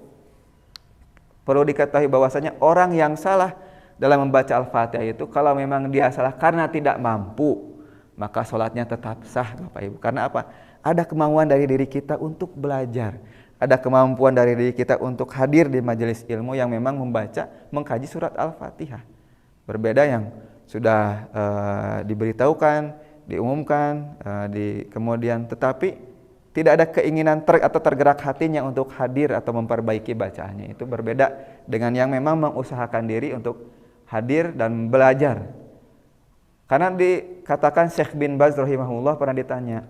perlu diketahui bahwasanya orang yang salah dalam membaca Al-Fatihah itu, kalau memang dia salah karena tidak mampu, maka sholatnya tetap sah Bapak Ibu. Karena apa? Ada kemauan dari diri kita untuk belajar, ada kemampuan dari diri kita untuk hadir di majelis ilmu yang memang mengkaji surat Al-Fatihah. Berbeda yang sudah diberitahukan, diumumkan, kemudian tetapi tidak ada keinginan atau tergerak hatinya untuk hadir atau memperbaiki bacaannya. Itu berbeda dengan yang memang mengusahakan diri untuk hadir dan belajar. Karena dikatakan Syekh bin Baz rahimahullah pernah ditanya,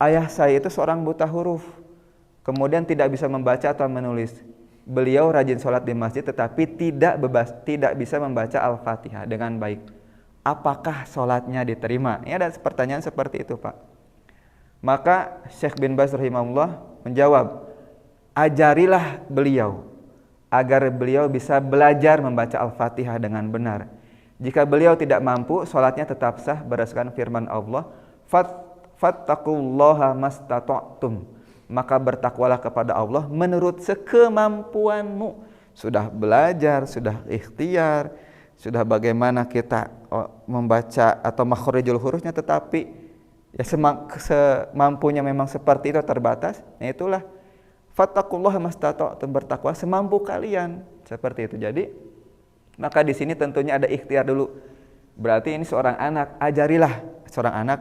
ayah saya itu seorang buta huruf, kemudian tidak bisa membaca atau menulis. Beliau rajin sholat di masjid tetapi tidak bisa membaca Al-Fatihah dengan baik. Apakah sholatnya diterima? Ini ada pertanyaan seperti itu Pak. Maka Syekh bin Baz rahimahullah menjawab, ajarilah beliau agar beliau bisa belajar membaca Al-Fatihah dengan benar. Jika beliau tidak mampu, salatnya tetap sah berdasarkan firman Allah, fattaqullaha mastata'tum. Maka bertakwalah kepada Allah menurut sekemampuanmu. Sudah belajar, sudah ikhtiar, sudah bagaimana kita membaca atau makhrijul hurufnya, tetapi ya semampunya memang seperti itu, terbatas. Nah itulah fattaqullaha mastata'tum, bertakwa semampu kalian, seperti itu. Jadi maka di sini tentunya ada ikhtiar dulu. Berarti ini seorang anak, ajarilah seorang anak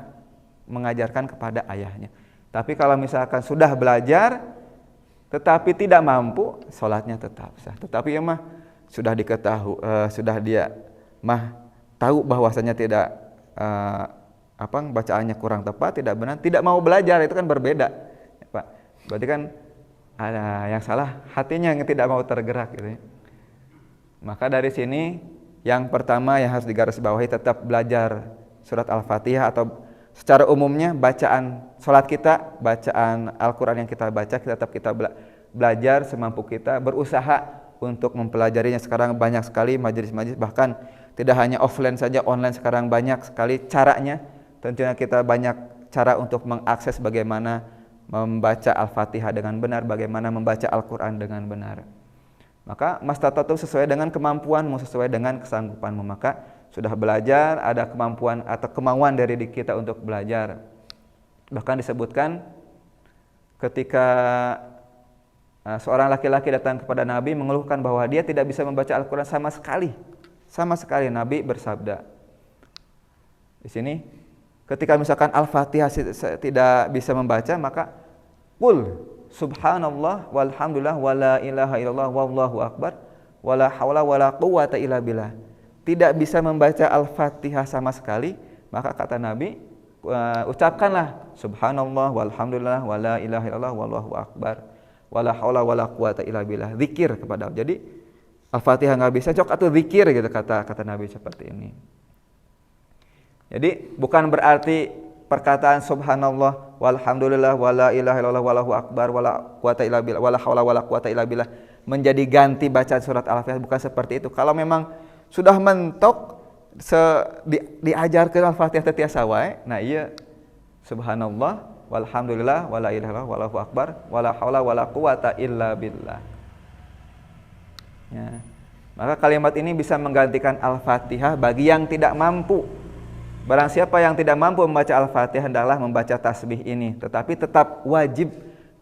mengajarkan kepada ayahnya. Tapi kalau misalkan sudah belajar tetapi tidak mampu, sholatnya tetap sah. Tetapi ya mah sudah diketahui, sudah dia mah tahu bahwasanya tidak bacaannya kurang tepat, tidak benar, tidak mau belajar, itu kan berbeda, ya, Pak. Berarti kan ada yang salah, hatinya yang tidak mau tergerak gitu ya. Maka dari sini yang pertama yang harus digarisbawahi, tetap belajar surat Al-Fatihah, atau secara umumnya bacaan sholat kita, bacaan Al-Quran yang kita baca, kita tetap belajar semampu kita, berusaha untuk mempelajarinya. Sekarang banyak sekali majelis-majelis, bahkan tidak hanya offline saja, online sekarang banyak sekali caranya. Tentunya kita banyak cara untuk mengakses bagaimana membaca Al-Fatihah dengan benar, bagaimana membaca Al-Quran dengan benar. Maka mastata'tum sesuai dengan kemampuanmu, sesuai dengan kesanggupanmu. Maka sudah belajar, ada kemampuan atau kemauan dari diri kita untuk belajar. Bahkan disebutkan ketika seorang laki-laki datang kepada Nabi mengeluhkan bahwa dia tidak bisa membaca Al-Quran sama sekali. Sama sekali, Nabi bersabda di sini, ketika misalkan Al-Fatihah tidak bisa membaca, maka qul subhanallah walhamdulillah wala ilaha illallah wallahu akbar wala haula wala quwata illa billah. Tidak bisa membaca Al-Fatihah sama sekali, maka kata Nabi, ucapkanlah subhanallah walhamdulillah wala ilaha illallah wallahu akbar wala haula wala quwata illa billah. Zikir kepada Allah. Jadi Al-Fatihah enggak bisa, cok atau zikir gitu, kata Nabi seperti ini. Jadi bukan berarti perkataan subhanallah walhamdulillah wala ilaha illallah wallahu akbar wala quwata illa billah wala haula wala quwata illa billah menjadi ganti bacaan surat Al-Fatihah, bukan seperti itu. Kalau memang sudah mentok diajarkan Al-Fatihah tetiasa wae, nah iya subhanallah walhamdulillah wala ilaha illallah wallahu akbar wala haula wala quwata illa billah. Ya. Maka kalimat ini bisa menggantikan Al-Fatihah bagi yang tidak mampu. Barang siapa yang tidak mampu membaca Al-Fatihah, hendaklah membaca tasbih ini, tetapi tetap wajib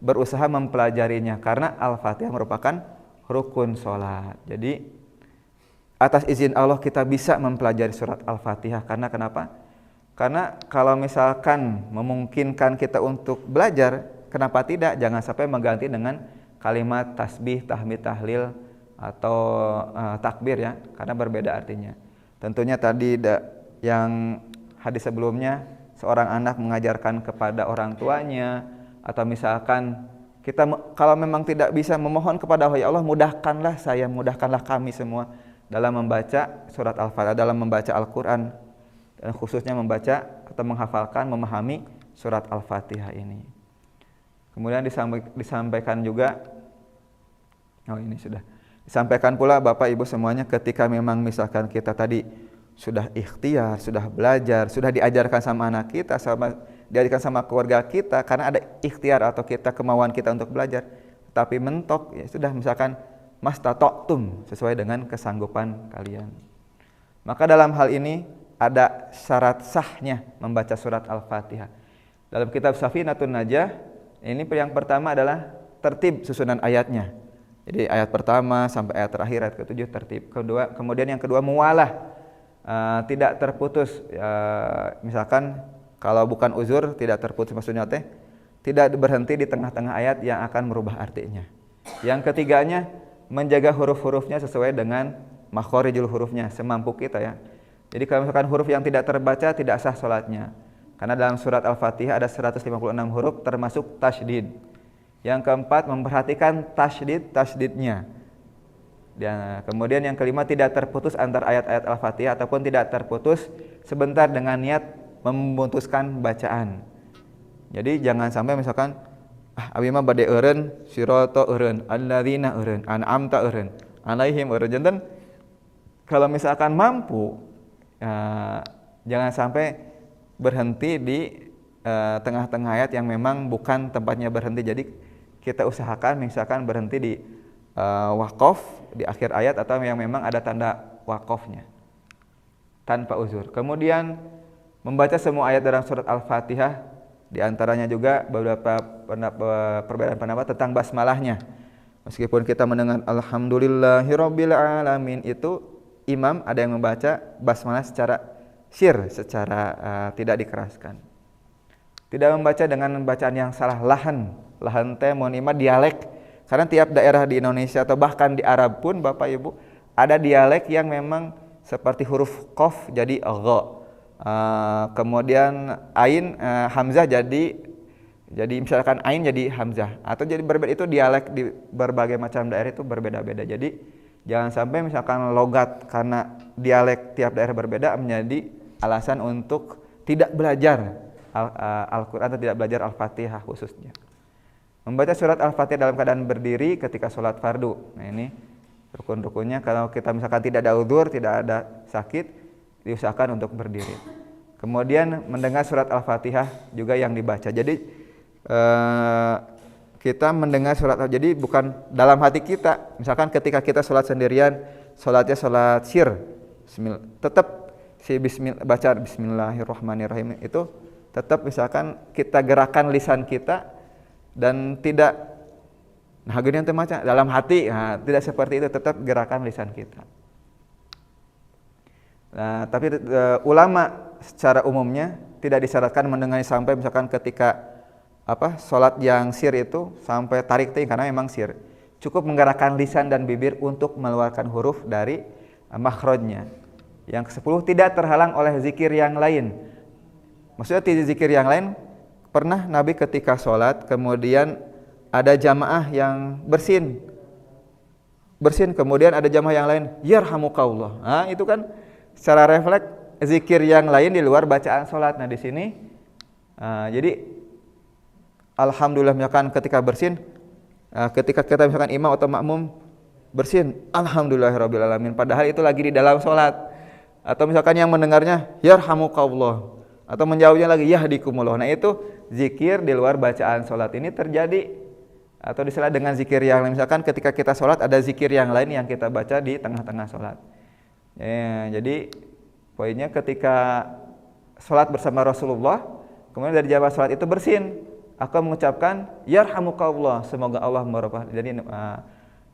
berusaha mempelajarinya karena Al-Fatihah merupakan rukun sholat. Jadi atas izin Allah kita bisa mempelajari surat Al-Fatihah. Karena kenapa? Karena kalau misalkan memungkinkan kita untuk belajar, kenapa tidak? Jangan sampai mengganti dengan kalimat tasbih, tahmid, tahlil atau takbir ya, karena berbeda artinya. Tentunya tadi yang hadis sebelumnya, seorang anak mengajarkan kepada orang tuanya, atau misalkan kita kalau memang tidak bisa memohon kepada Allah, ya Allah mudahkanlah saya, mudahkanlah kami semua dalam membaca surat Al-Fatihah, dalam membaca Al-Quran, dan khususnya membaca atau menghafalkan, memahami surat Al-Fatihah ini. Kemudian disampaikan juga, ini sudah disampaikan pula Bapak Ibu semuanya, ketika memang misalkan kita tadi sudah ikhtiar, sudah belajar, sudah diajarkan sama anak kita, diajarkan sama keluarga kita, karena ada ikhtiar atau kemauan kita untuk belajar, tapi mentok, ya sudah, misalkan mastata'tum, sesuai dengan kesanggupan kalian. Maka dalam hal ini ada syarat sahnya membaca surat Al-Fatihah. Dalam kitab Safinatun Najah, ini yang pertama adalah tertib susunan ayatnya. Jadi ayat pertama sampai ayat terakhir, ayat ke-7 tertib. Kemudian yang kedua muwalah, tidak terputus. Misalkan kalau bukan uzur tidak terputus, maksudnya tidak berhenti di tengah-tengah ayat yang akan merubah artinya. Yang ketiganya menjaga huruf-hurufnya sesuai dengan makhrijul hurufnya semampu kita ya. Jadi kalau misalkan huruf yang tidak terbaca tidak sah salatnya. Karena dalam surat Al-Fatihah ada 156 huruf termasuk tasydid. Yang keempat memperhatikan tasydidnya. Dan kemudian yang kelima tidak terputus antara ayat-ayat Al-Fatihah ataupun tidak terputus sebentar dengan niat memutuskan bacaan. Jadi jangan sampai misalkan Abi mah bade eureun sirata eureun alladzina eureun an'amta eureun alaihim eureun janten kalau misalkan mampu jangan sampai berhenti di tengah-tengah ayat yang memang bukan tempatnya berhenti. Jadi kita usahakan misalkan berhenti di waqaf di akhir ayat atau yang memang ada tanda waqafnya tanpa uzur. Kemudian membaca semua ayat dalam surat Al-Fatihah, di antaranya juga beberapa perbedaan pendapat tentang basmalahnya. Meskipun kita mendengar alhamdulillahirabbil alamin itu imam ada yang membaca basmalah secara syir, secara tidak dikeraskan. Tidak membaca dengan bacaan yang salah, lahan teh monima dialek. Karena tiap daerah di Indonesia atau bahkan di Arab pun Bapak Ibu ada dialek yang memang seperti huruf qaf jadi gha. Kemudian ain hamzah jadi misalkan ain jadi hamzah atau jadi berbeda. Itu dialek di berbagai macam daerah itu berbeda-beda. Jadi jangan sampai misalkan logat karena dialek tiap daerah berbeda menjadi alasan untuk tidak belajar Al-Quran atau tidak belajar Al-Fatihah khususnya. Membaca surat Al-Fatihah dalam keadaan berdiri ketika sholat fardu. Nah ini rukun-rukunnya. Kalau kita misalkan tidak ada uzur, tidak ada sakit, diusahakan untuk berdiri. Kemudian mendengar surat Al-Fatihah juga yang dibaca. Jadi kita mendengar surat Al-Fatihah, jadi bukan dalam hati kita. Misalkan ketika kita sholat sendirian, sholatnya sholat syir, tetap baca Bismillahirrahmanirrahim itu tetap misalkan kita gerakan lisan kita dan tidak gini teh maca dalam hati, tidak seperti itu, tetap gerakan lisan kita. Nah, tapi ulama secara umumnya tidak disyaratkan mendengar sampai misalkan ketika salat yang sir itu sampai tarik ting karena memang sir. Cukup menggerakkan lisan dan bibir untuk mengeluarkan huruf dari makhrajnya. Yang ke-10 tidak terhalang oleh zikir yang lain. Maksudnya tidak zikir yang lain. Pernah Nabi ketika sholat kemudian ada jamaah yang bersin kemudian ada jamaah yang lain yarhamukallah. Nah, itu kan secara refleks zikir yang lain di luar bacaan sholat. Nah di sini jadi alhamdulillah misalkan ketika bersin, ketika kita misalkan imam atau makmum bersin alhamdulillahirabbil alamin padahal itu lagi di dalam sholat, atau misalkan yang mendengarnya yarhamukallah atau menjawabnya lagi yahdikumullah. Nah itu zikir di luar bacaan sholat ini terjadi atau diselah dengan zikir yang lain. Misalkan ketika kita sholat ada zikir yang lain yang kita baca di tengah-tengah sholat. Jadi poinnya ketika sholat bersama Rasulullah, kemudian dari jamaah sholat itu bersin, aku mengucapkan yarhamukallah, semoga Allah merahmati. Jadi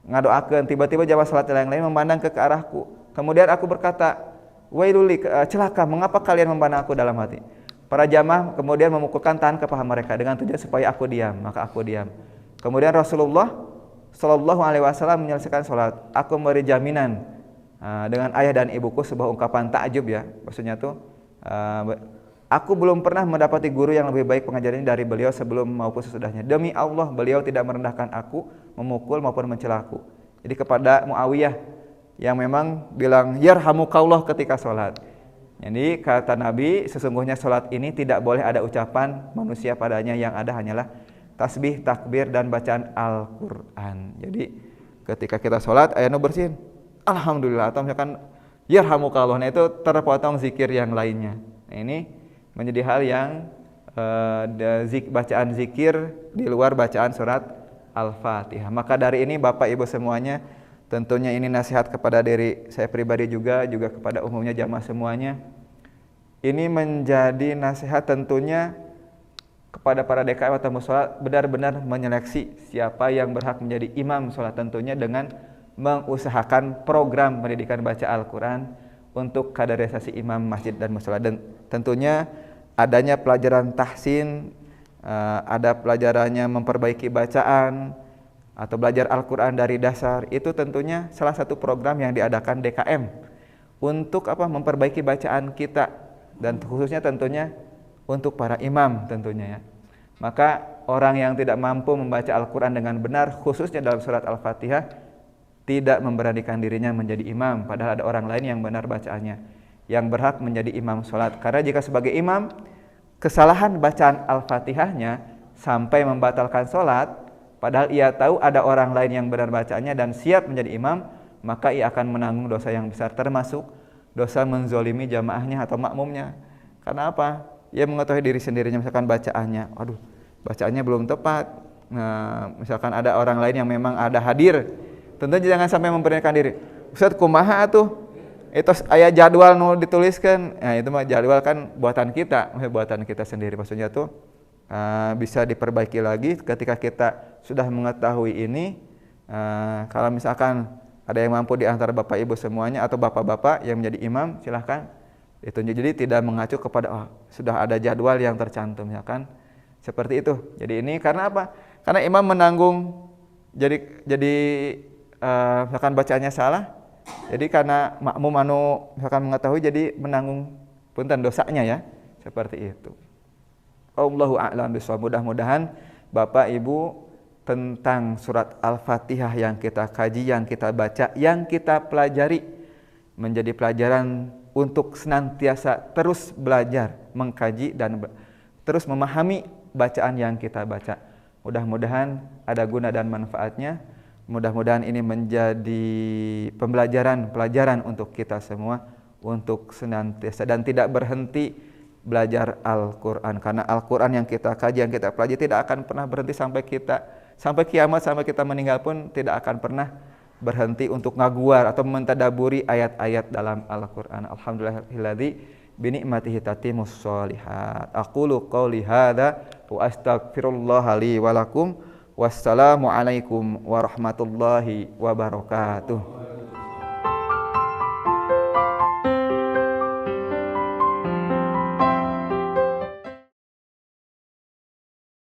ngadoakeun, tiba-tiba jamaah sholat yang lain memandang ke arahku. Kemudian aku berkata, wailuli, celaka, mengapa kalian memandang aku dalam hati? Para jamaah kemudian memukulkan tangan ke paha mereka dengan tujuan supaya aku diam, maka aku diam. Kemudian Rasulullah Shallallahu Alaihi Wasallam menyelesaikan sholat. Aku memberi jaminan dengan ayah dan ibuku, sebuah ungkapan takjub ya. Maksudnya tuh, aku belum pernah mendapati guru yang lebih baik pengajarannya dari beliau sebelum maupun sesudahnya. Demi Allah, beliau tidak merendahkan aku, memukul maupun mencelaku. Jadi kepada Muawiyah yang memang bilang yarhamukallah ketika sholat. Jadi kata Nabi, sesungguhnya sholat ini tidak boleh ada ucapan manusia padanya, yang ada hanyalah tasbih, takbir, dan bacaan Al-Quran. Jadi ketika kita sholat, ayatnya bersin alhamdulillah, atau misalkan yarhamukallah, nah itu terpotong zikir yang lainnya. Nah ini menjadi hal yang bacaan zikir di luar bacaan surat Al-Fatihah. Maka dari ini Bapak Ibu semuanya, tentunya ini nasihat kepada diri saya pribadi juga kepada umumnya jamaah semuanya. Ini menjadi nasihat tentunya kepada para DKM atau mushola, benar-benar menyeleksi siapa yang berhak menjadi imam sholat, tentunya dengan mengusahakan program pendidikan baca Al-Quran untuk kaderisasi imam masjid dan mushola. Dan tentunya adanya pelajaran tahsin, ada pelajarannya memperbaiki bacaan, atau belajar Al-Quran dari dasar, itu tentunya salah satu program yang diadakan DKM untuk memperbaiki bacaan kita, dan khususnya tentunya untuk para imam tentunya ya. Maka orang yang tidak mampu membaca Al-Quran dengan benar, khususnya dalam surat Al-Fatihah, tidak memberanikan dirinya menjadi imam, padahal ada orang lain yang benar bacaannya, yang berhak menjadi imam sholat. Karena jika sebagai imam, kesalahan bacaan Al-Fatihahnya sampai membatalkan sholat, padahal ia tahu ada orang lain yang benar bacanya dan siap menjadi imam, maka ia akan menanggung dosa yang besar, termasuk dosa menzolimi jamaahnya atau makmumnya. Karena apa? Ia mengetahui diri sendirinya, misalkan bacaannya, aduh, bacaannya belum tepat. Nah, misalkan ada orang lain yang memang ada hadir, tentu jangan sampai memberanikan diri. Ustaz, kumaha tuh? Itu aya jadwal nu dituliskan. Nah, itu mah jadwal kan buatan kita sendiri. Maksudnya tuh bisa diperbaiki lagi ketika kita sudah mengetahui ini. Kalau misalkan ada yang mampu di antara Bapak Ibu semuanya atau Bapak-bapak yang menjadi imam, silahkan ditunjuk. Jadi tidak mengacu kepada sudah ada jadwal yang tercantum, ya kan? Seperti itu. Jadi ini karena apa? Karena imam menanggung jadi misalkan bacanya salah. Jadi karena makmum misalkan mengetahui, jadi menanggung punten dosanya ya. Seperti itu. Allahu a'lam bishawab. Mudah-mudahan Bapak Ibu tentang surat Al-Fatihah yang kita kaji, yang kita baca, yang kita pelajari menjadi pelajaran untuk senantiasa terus belajar, mengkaji dan terus memahami bacaan yang kita baca. Mudah-mudahan ada guna dan manfaatnya. Mudah-mudahan ini menjadi pelajaran untuk kita semua untuk senantiasa dan tidak berhenti belajar Al-Quran, karena Al-Quran yang kita kaji, yang kita pelajari tidak akan pernah berhenti sampai kiamat, sampai kita meninggal pun tidak akan pernah berhenti untuk ngaguar atau mentadaburi ayat-ayat dalam Al-Quran. Alhamdulillahilladzi binikmatihi tatimmus sholihat. Aqulu qouli hadza wa astaghfirullaha li wa lakum. Wassalamu alaikum warahmatullahi wabarakatuh.